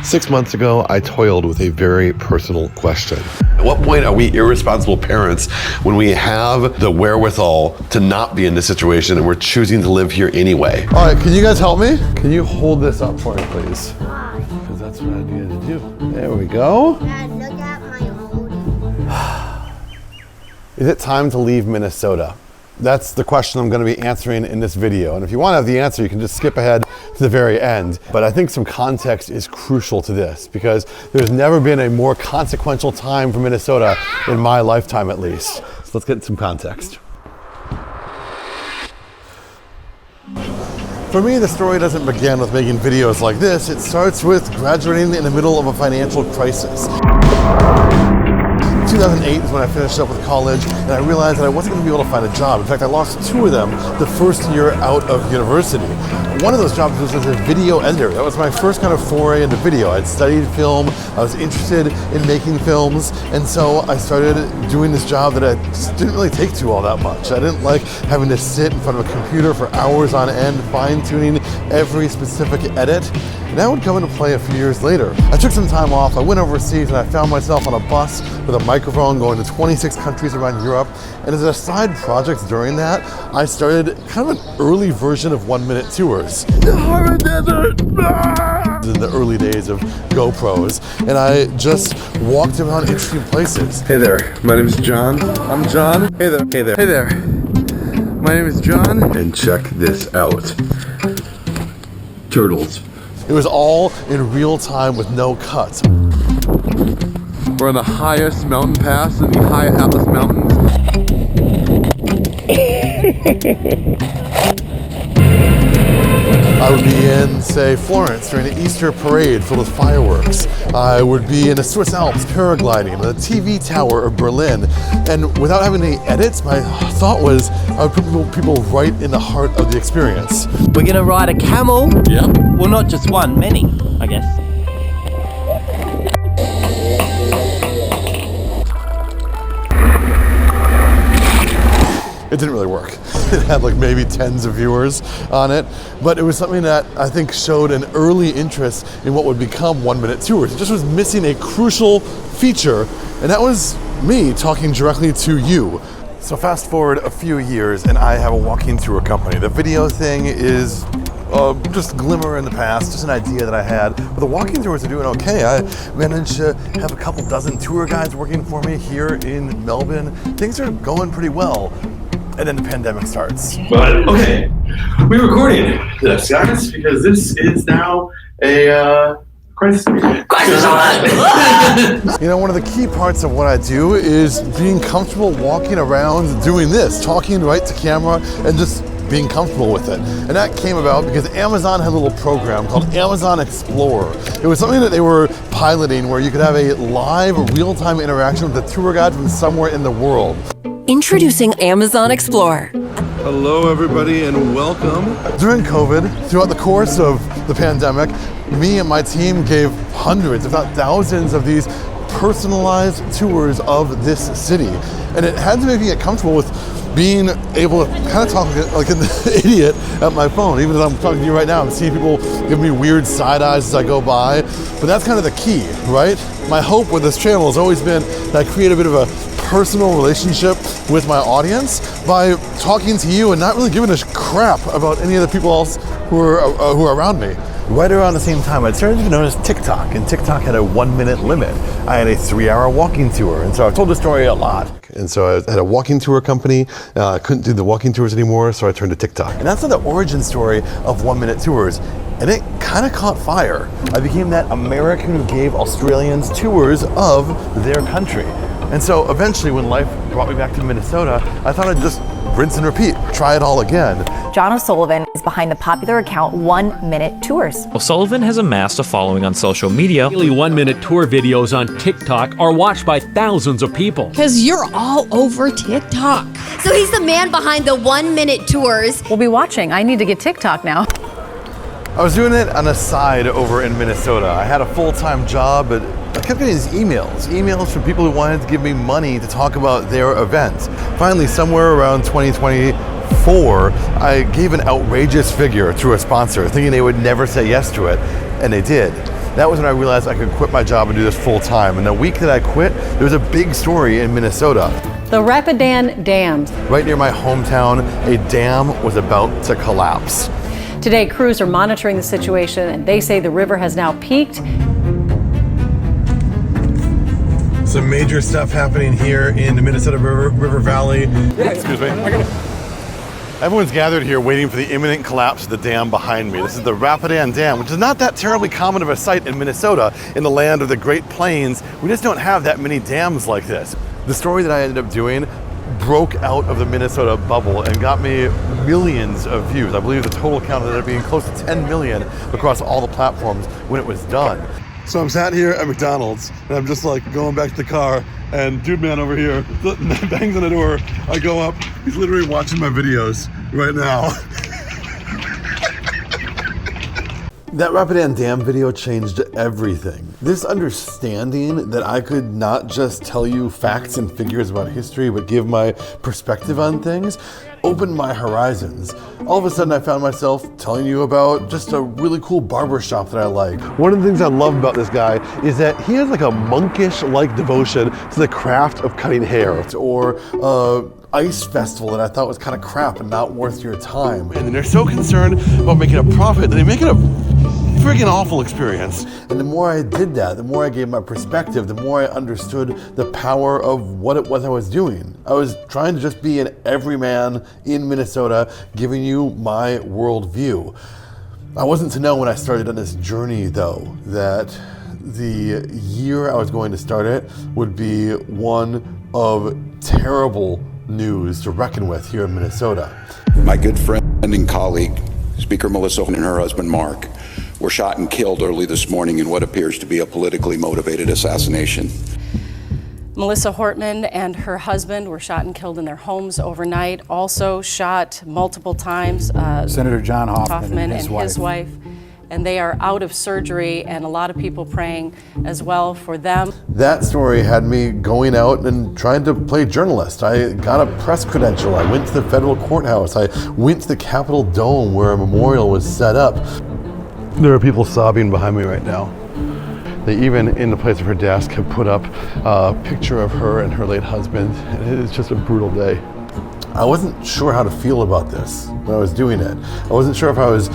6 months ago, I toiled with a very personal question. At what point are we irresponsible parents when we have the wherewithal to not be in this situation and we're choosing to live here anyway? All right, can you guys help me? Can you hold this up for me, please? Why? Because that's what I need to do. There we go. Dad, look at my holding. Is it time to leave Minnesota? That's the question I'm going to be answering in this video. And if you want to have the answer, you can just skip ahead to the very end. But I think some context is crucial to this because there's never been a more consequential time for Minnesota in my lifetime, at least. So let's get some context. For me, the story doesn't begin with making videos like this. It starts with graduating in the middle of a financial crisis. 2008 is when I finished up with college, and I realized that I wasn't going to be able to find a job. In fact, I lost 2 of them the first year out of university. One of those jobs was as a video editor. That was my first kind of foray into video. I'd studied film, I was interested in making films, and so I started doing this job that I just didn't really take to all that much. I didn't like having to sit in front of a computer for hours on end, fine-tuning every specific edit. And that would come into play a few years later. I took some time off, I went overseas, and I found myself on a bus with a microphone going to 26 countries around Europe. And as a side project during that, I started kind of an early version of 1-minute tours. In the early days of GoPros. And I just walked around interesting places. Hey there, my name is John. I'm John. Hey there. Hey there. Hey there. My name is John. And check this out. Turtles. It was all in real time with no cuts. We're on the highest mountain pass in the high Atlas Mountains. I would be in, say, Florence during an Easter parade filled with fireworks. I would be in the Swiss Alps paragliding, the TV tower of Berlin. And without having any edits, my thought was I would put people right in the heart of the experience. We're gonna ride a camel. Yeah. Well, not just one, many, I guess. It didn't really work. It had like maybe tens of viewers on it, but it was something that I think showed an early interest in what would become 1-minute tours. It just was missing a crucial feature, and that was me talking directly to you. So fast forward a few years and I have a walking tour company. The video thing is just glimmer in the past, just an idea that I had. But the walking tours are doing okay. I managed to have a couple dozen tour guides working for me here in Melbourne. Things are going pretty well. And then the pandemic starts. But okay, we're recording this, guys, because this is now a crisis. Crisis You know, one of the key parts of what I do is being comfortable walking around doing this, talking right to camera and just being comfortable with it. And that came about because Amazon had a little program called Amazon Explorer. It was something that they were piloting where you could have a live, real-time interaction with a tour guide from somewhere in the world. Introducing Amazon Explorer. Hello, everybody, and welcome. During COVID, throughout the course of the pandemic, me and my team gave hundreds, if not thousands, of these personalized tours of this city. And it had to make me get comfortable with being able to kind of talk like an idiot at my phone. Even as I'm talking to you right now, I'm seeing people give me weird side eyes as I go by. But that's kind of the key, right? My hope with this channel has always been that I create a bit of a personal relationship with my audience by talking to you and not really giving a crap about any of the people else who are around me. Right around the same time, I started to notice TikTok, and TikTok had a 1-minute limit. I had a 3-hour walking tour, and so I've told the story a lot. And so I had a walking tour company. I couldn't do the walking tours anymore, so I turned to TikTok. And that's the origin story of 1-minute tours. And it kind of caught fire. I became that American who gave Australians tours of their country. And so eventually when life brought me back to Minnesota, I thought I'd just rinse and repeat, try it all again. John O'Sullivan is behind the popular account 1-Minute Tours. O'Sullivan has amassed a following on social media. Daily 1-minute tour videos on TikTok are watched by thousands of people. Because you're all over TikTok. So he's the man behind the 1-minute tours. We'll be watching. I need to get TikTok now. I was doing it on a side over in Minnesota. I had a full-time job, but I kept getting these emails from people who wanted to give me money to talk about their event. Finally, somewhere around 2024, I gave an outrageous figure to a sponsor, thinking they would never say yes to it, and they did. that was when I realized I could quit my job and do this full time. And the week that I quit, there was a big story in Minnesota. The Rapidan Dams. Right near my hometown, a dam was about to collapse. Today, crews are monitoring the situation, and they say the river has now peaked. Some major stuff happening here in the Minnesota River Valley. Excuse me. Everyone's gathered here waiting for the imminent collapse of the dam behind me. This is the Rapidan Dam, which is not that terribly common of a sight in Minnesota, in the land of the Great Plains. We just don't have that many dams like this. The story that I ended up doing broke out of the Minnesota bubble and got me millions of views. I believe the total count ended up being close to 10 million across all the platforms when it was done. So I'm sat here at McDonald's and I'm just like going back to the car, and dude man over here bangs on the door. I go up, he's literally watching my videos right now. That Rapidan Dam video changed everything. This understanding that I could not just tell you facts and figures about history, but give my perspective on things, opened my horizons. All of a sudden I found myself telling you about just a really cool barber shop that I like. One of the things I love about this guy is that he has like a monkish-like devotion to the craft of cutting hair, or ice festival that I thought was kind of crap and not worth your time. And then they're so concerned about making a profit that they make it a friggin' awful experience. And the more I did that, the more I gave my perspective, the more I understood the power of what it was I was doing. I was trying to just be an everyman in Minnesota, giving you my worldview. I wasn't to know when I started on this journey, though, that the year I was going to start it would be one of terrible news to reckon with here in Minnesota. My good friend and colleague, Speaker Melissa and her husband Mark, were shot and killed early this morning in what appears to be a politically motivated assassination. Melissa Hortman and her husband were shot and killed in their homes overnight, also shot multiple times. Senator John Hoffman and his wife. And they are out of surgery, and a lot of people praying as well for them. That story had me going out and trying to play journalist. I got a press credential. I went to the federal courthouse. I went to the Capitol Dome where a memorial was set up. There are people sobbing behind me right now. They even, in the place of her desk, have put up a picture of her and her late husband. And it is just a brutal day. I wasn't sure how to feel about this when I was doing it. I wasn't sure if I was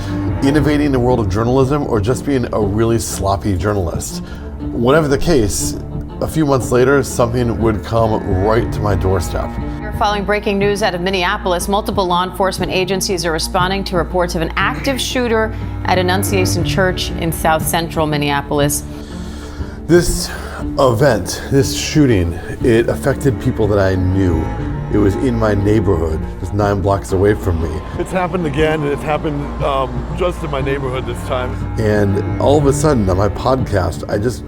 innovating the world of journalism or just being a really sloppy journalist. Whatever the case, a few months later, something would come right to my doorstep. Following breaking news out of Minneapolis, multiple law enforcement agencies are responding to reports of an active shooter at Annunciation Church in south central Minneapolis. This event, this shooting, it affected people that I knew. It was in my neighborhood, just 9 blocks away from me. It's happened again, and it's happened just in my neighborhood this time. And all of a sudden, on my podcast, I just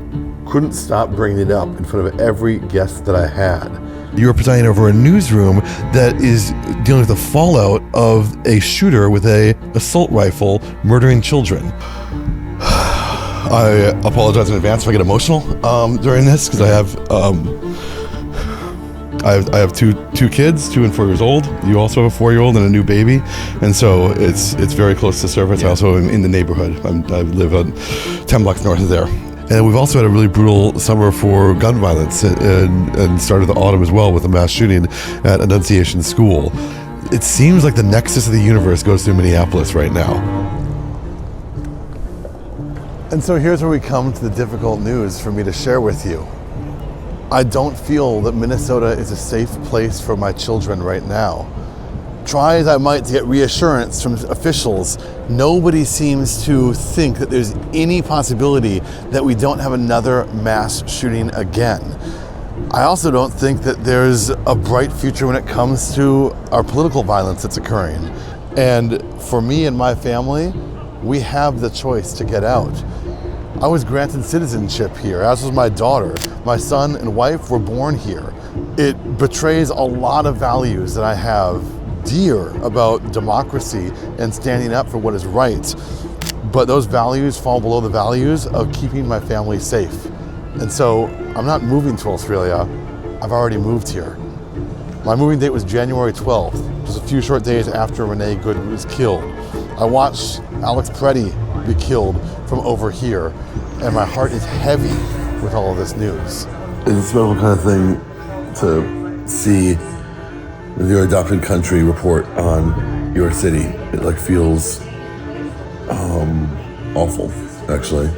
couldn't stop bringing it up in front of every guest that I had. You are presiding over a newsroom that is dealing with the fallout of a shooter with an assault rifle murdering children. I apologize in advance if I get emotional during this, because I have two kids, 2 and 4 years old. You also have a 4-year-old and a new baby, and so it's very close to service. I also am in the neighborhood. I live 10 blocks north of there. And we've also had a really brutal summer for gun violence, and started the autumn as well with a mass shooting at Annunciation School. It seems like the nexus of the universe goes through Minneapolis right now. And so here's where we come to the difficult news for me to share with you. I don't feel that Minnesota is a safe place for my children right now. Try as I might to get reassurance from officials, nobody seems to think that there's any possibility that we don't have another mass shooting again. I also don't think that there's a bright future when it comes to our political violence that's occurring. And for me and my family, we have the choice to get out. I was granted citizenship here, as was my daughter. My son and wife were born here. It betrays a lot of values that I have dear about democracy and standing up for what is right. But those values fall below the values of keeping my family safe. And so I'm not moving to Australia, I've already moved here. My moving date was January 12th, just a few short days after Renee Good was killed. I watched Alex Preddy be killed from over here. and my heart is heavy with all of this news. It's a special kind of thing to see your adopted country report on your city. It like feels awful, actually.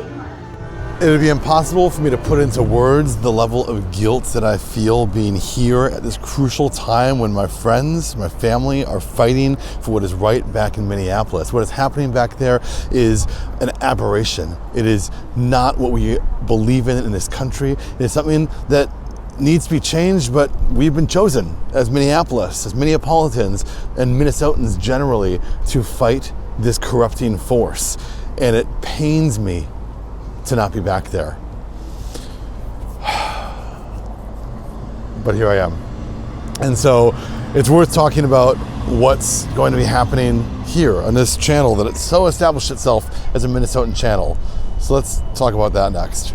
It would be impossible for me to put into words the level of guilt that I feel being here at this crucial time when my friends, my family are fighting for what is right back in Minneapolis. What is happening back there is an aberration. It is not what we believe in this country. It is something that needs to be changed, but we've been chosen as Minneapolis, as Minneapolitans and Minnesotans generally to fight this corrupting force. And it pains me to not be back there. But here I am. And so it's worth talking about what's going to be happening here on this channel that it's so established itself as a Minnesotan channel. So let's talk about that next.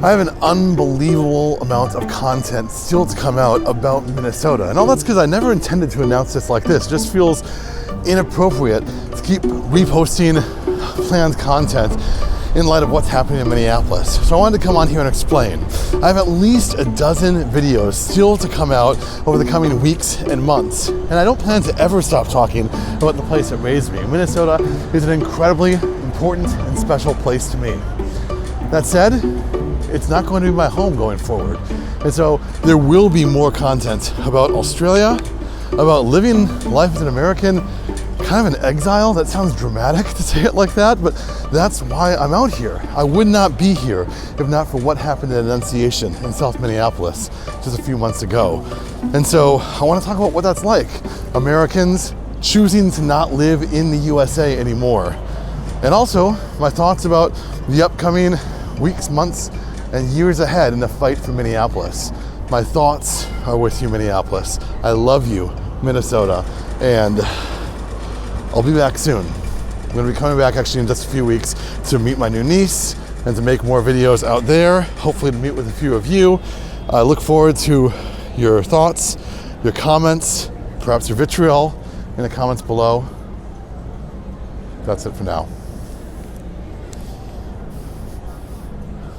I have an unbelievable amount of content still to come out about Minnesota. And all that's because I never intended to announce this like this. It just feels inappropriate to keep reposting planned content in light of what's happening in Minneapolis. So I wanted to come on here and explain. I have at least a dozen videos still to come out over the coming weeks and months. And I don't plan to ever stop talking about the place that raised me. Minnesota is an incredibly important and special place to me. That said, it's not going to be my home going forward. And so there will be more content about Australia, about living life as an American, kind of an exile. That sounds dramatic to say it like that, but that's why I'm out here. I would not be here if not for what happened at Annunciation in South Minneapolis just a few months ago. And so I want to talk about what that's like. Americans choosing to not live in the USA anymore. And also my thoughts about the upcoming weeks, months, and years ahead in the fight for Minneapolis. My thoughts are with you, Minneapolis. I love you, Minnesota, and I'll be back soon. I'm gonna be coming back actually in just a few weeks to meet my new niece and to make more videos out there, hopefully to meet with a few of you. I look forward to your thoughts, your comments, perhaps your vitriol in the comments below. That's it for now.